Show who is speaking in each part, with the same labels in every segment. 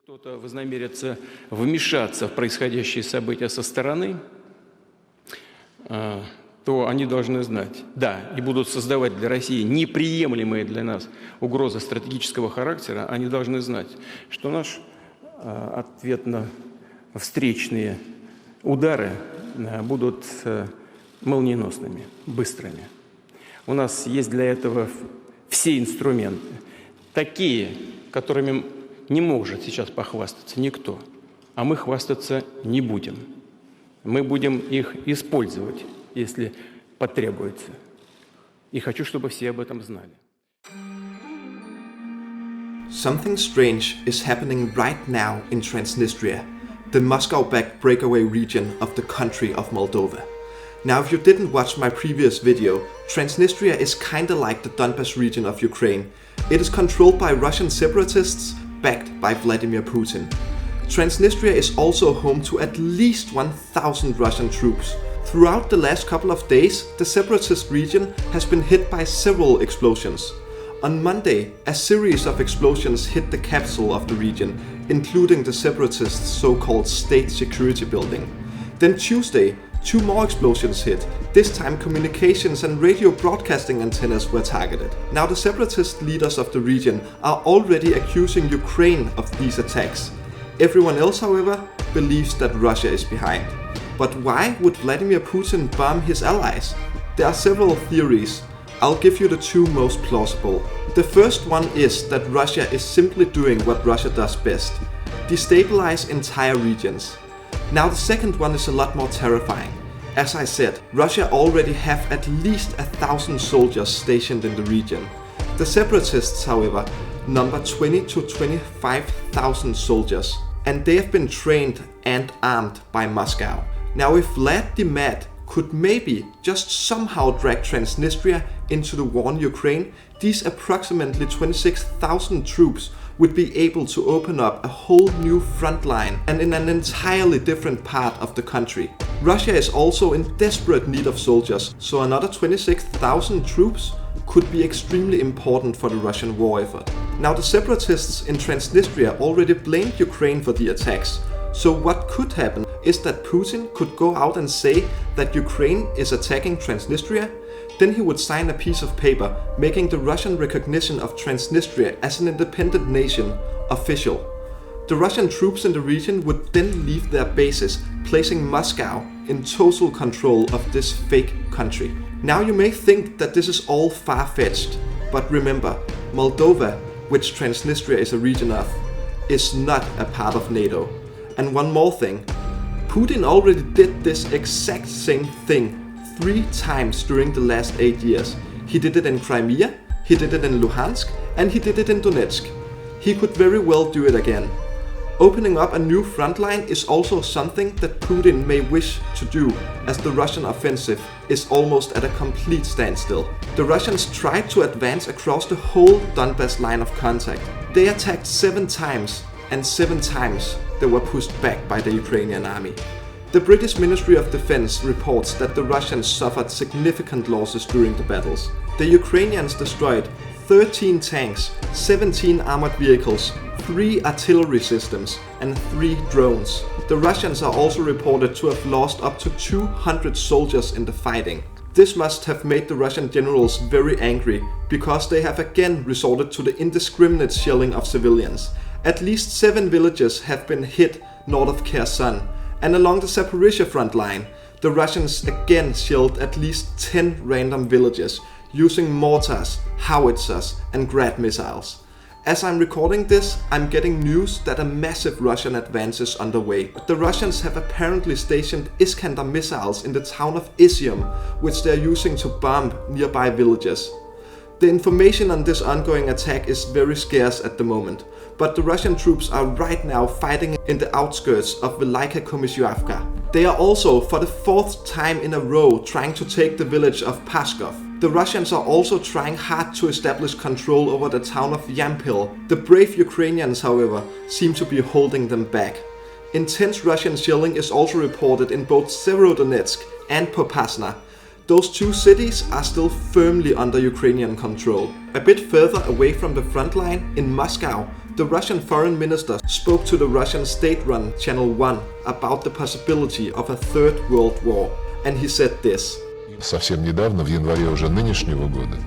Speaker 1: Кто-то вознамерится вмешаться в происходящие события со стороны, то они должны знать, да, и будут создавать для России неприемлемые для нас угрозы стратегического характера, они должны знать, что наш ответно-встречные удары будут молниеносными, быстрыми. У нас есть для этого все инструменты, такие, которыми не может сейчас похвастаться никто, а мы хвастаться не будем. Мы будем их использовать, если потребуется. И хочу, чтобы все об этом знали.
Speaker 2: Something strange is happening right now in Transnistria, the Moscow-backed breakaway region of the country of Moldova. Now, if you didn't watch my previous video, Transnistria is kinda like the Donbass region of Ukraine. It is controlled by Russian separatists, backed by Vladimir Putin. Transnistria is also home to at least 1,000 Russian troops. Throughout the last couple of days, the separatist region has been hit by several explosions. On Monday, a series of explosions hit the capital of the region, including the separatists' so-called state security building. Then Tuesday, 2 more explosions hit. This time communications and radio broadcasting antennas were targeted. Now the separatist leaders of the region are already accusing Ukraine of these attacks. Everyone else, however, believes that Russia is behind. But why would Vladimir Putin bomb his allies? There are several theories. I'll give you the 2 most plausible. The first one is that Russia is simply doing what Russia does best: destabilize entire regions. Now the second one is a lot more terrifying. As I said, Russia already have at least 1,000 soldiers stationed in the region. The separatists, however, number 20 to 25,000 soldiers, and they have been trained and armed by Moscow. Now if Vlad the Mad could maybe just somehow drag Transnistria into the war in Ukraine, these approximately 26,000 troops would be able to open up a whole new front line and in an entirely different part of the country. Russia is also in desperate need of soldiers, so another 26,000 troops could be extremely important for the Russian war effort. Now the separatists in Transnistria already blamed Ukraine for the attacks, so what could happen is that Putin could go out and say that Ukraine is attacking Transnistria. Then he would sign a piece of paper making the Russian recognition of Transnistria as an independent nation official. The Russian troops in the region would then leave their bases, placing Moscow in total control of this fake country. Now you may think that this is all far-fetched, but remember, Moldova, which Transnistria is a region of, is not a part of NATO. And one more thing, Putin already did this exact same thing 3 times during the last 8 years. He did it in Crimea, he did it in Luhansk, and he did it in Donetsk. He could very well do it again. Opening up a new front line is also something that Putin may wish to do, as the Russian offensive is almost at a complete standstill. The Russians tried to advance across the whole Donbass line of contact. They attacked 7 times, and 7 times they were pushed back by the Ukrainian army. The British Ministry of Defense reports that the Russians suffered significant losses during the battles. The Ukrainians destroyed 13 tanks, 17 armored vehicles, 3 artillery systems, and 3 drones. The Russians are also reported to have lost up to 200 soldiers in the fighting. This must have made the Russian generals very angry, because they have again resorted to the indiscriminate shelling of civilians. At least 7 villages have been hit north of Kherson, and along the Zaporizhia front line, the Russians again shelled at least 10 random villages, using mortars, howitzers, and Grad missiles. As I'm recording this, I'm getting news that a massive Russian advance is underway. The Russians have apparently stationed Iskander missiles in the town of Izium, which they're using to bomb nearby villages. The information on this ongoing attack is very scarce at the moment, but the Russian troops are right now fighting in the outskirts of Velika Komisyavka. They are also, for the 4th time in a row, trying to take the village of Pashkov. The Russians are also trying hard to establish control over the town of Yampil. The brave Ukrainians, however, seem to be holding them back. Intense Russian shelling is also reported in both Severodonetsk and Popasna. Those 2 cities are still firmly under Ukrainian control. A bit further away from the front line, in Moscow, the Russian foreign minister spoke to the Russian state-run Channel 1 about the possibility of a third world war, and he said this.
Speaker 3: Совсем недавно, в январе уже нынешнего года,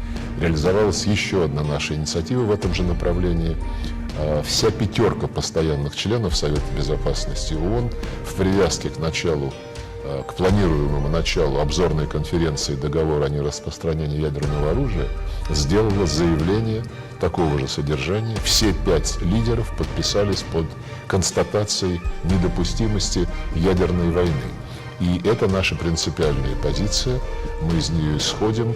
Speaker 3: реализовалась еще одна наша инициатива в этом же направлении. Вся пятерка постоянных членов Совета Безопасности ООН в привязке к планируемому началу обзорной конференции договора о нераспространении ядерного оружия сделала заявление такого же содержания. Все 5 лидеров подписались под констатацией недопустимости ядерной войны. И это наша принципиальная позиция, мы из нее исходим.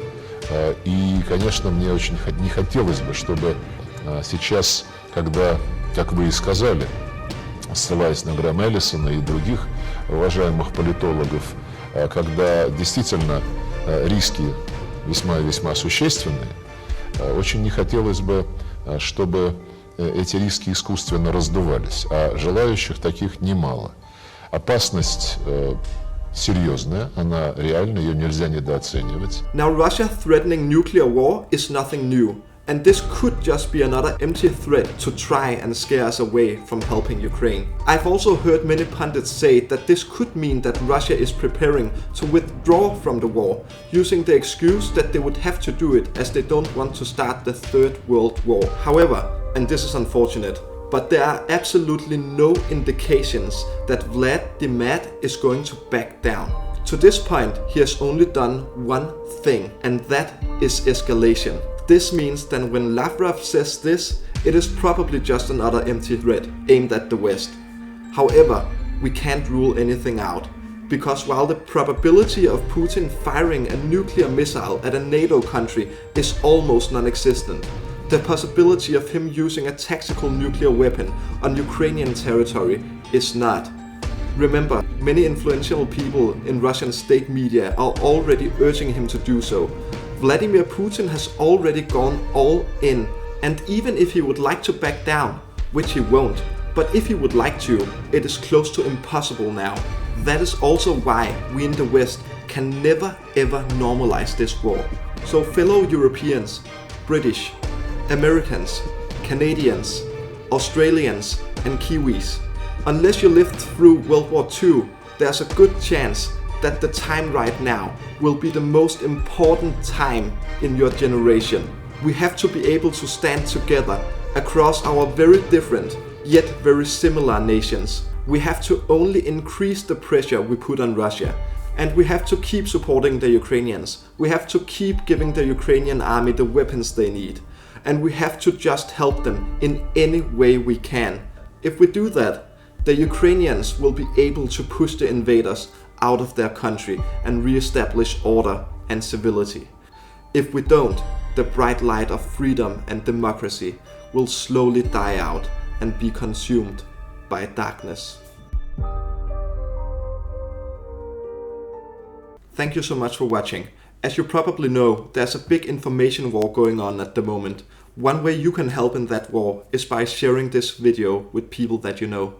Speaker 3: И, конечно, мне очень не хотелось бы, чтобы сейчас, когда, как вы и сказали, ссылаясь на Грэма Эллисона и других уважаемых политологов, когда действительно риски весьма и весьма существенные, очень не хотелось бы, чтобы эти риски искусственно раздувались, а желающих таких немало. Опасность серьезная, она реальна, ее нельзя недооценивать.
Speaker 2: Now Russia threatening nuclear war is nothing new, and this could just be another empty threat to try and scare us away from helping Ukraine. I've also heard many pundits say that this could mean that Russia is preparing to withdraw from the war, using the excuse that they would have to do it as they don't want to start the Third World War. However, and this is unfortunate, but there are absolutely no indications that Vlad the Mad is going to back down. To this point, he has only done one thing, and that is escalation. This means that when Lavrov says this, it is probably just another empty threat aimed at the West. However, we can't rule anything out, because while the probability of Putin firing a nuclear missile at a NATO country is almost non-existent, the possibility of him using a tactical nuclear weapon on Ukrainian territory is not. Remember, many influential people in Russian state media are already urging him to do so. Vladimir Putin has already gone all in, and even if he would like to back down, which he won't, but if he would like to, it is close to impossible now. That is also why we in the West can never ever normalize this war. So fellow Europeans, British, Americans, Canadians, Australians and Kiwis, unless you lived through World War II, there's a good chance that the time right now will be the most important time in your generation. We have to be able to stand together across our very different yet very similar nations. We have to only increase the pressure we put on Russia, and we have to keep supporting the Ukrainians. We have to keep giving the Ukrainian army the weapons they need. And we have to just help them in any way we can. If we do that, the Ukrainians will be able to push the invaders out of their country and re-establish order and civility. If we don't, the bright light of freedom and democracy will slowly die out and be consumed by darkness. Thank you so much for watching. As you probably know, there's a big information war going on at the moment. One way you can help in that war is by sharing this video with people that you know.